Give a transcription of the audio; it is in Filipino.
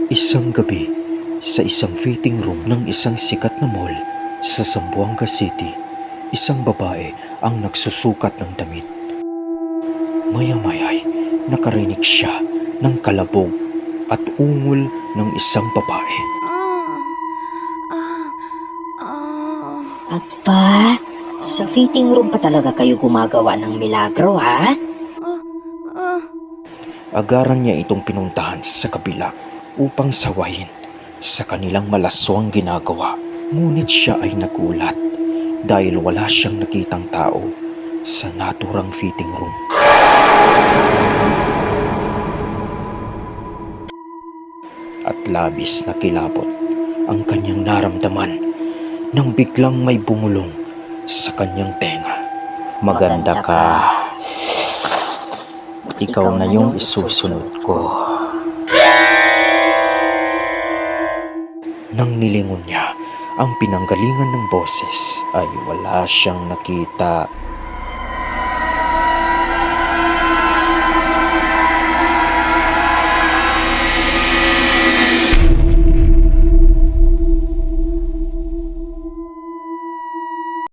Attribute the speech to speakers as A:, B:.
A: Isang gabi, sa isang fitting room ng isang sikat na mall sa Zamboanga City, isang babae ang nagsusukat ng damit. Maya-maya'y nakarinig siya ng kalabog at ungol ng isang babae.
B: Aba, sa fitting room pa talaga kayo gumagawa ng milagro, ha?
A: Agaran niya itong pinuntahan sa kabila upang sawayin sa kanilang malaswang ginagawa. Ngunit siya ay nagulat dahil wala siyang nakitang tao sa naturang fitting room. At labis na kilabot ang kanyang naramdaman nang biglang may bumulong sa kanyang tenga. Maganda ka. Ikaw na yung isusunod ko. Nang nilingon niya ang pinanggalingan ng boses ay wala siyang nakita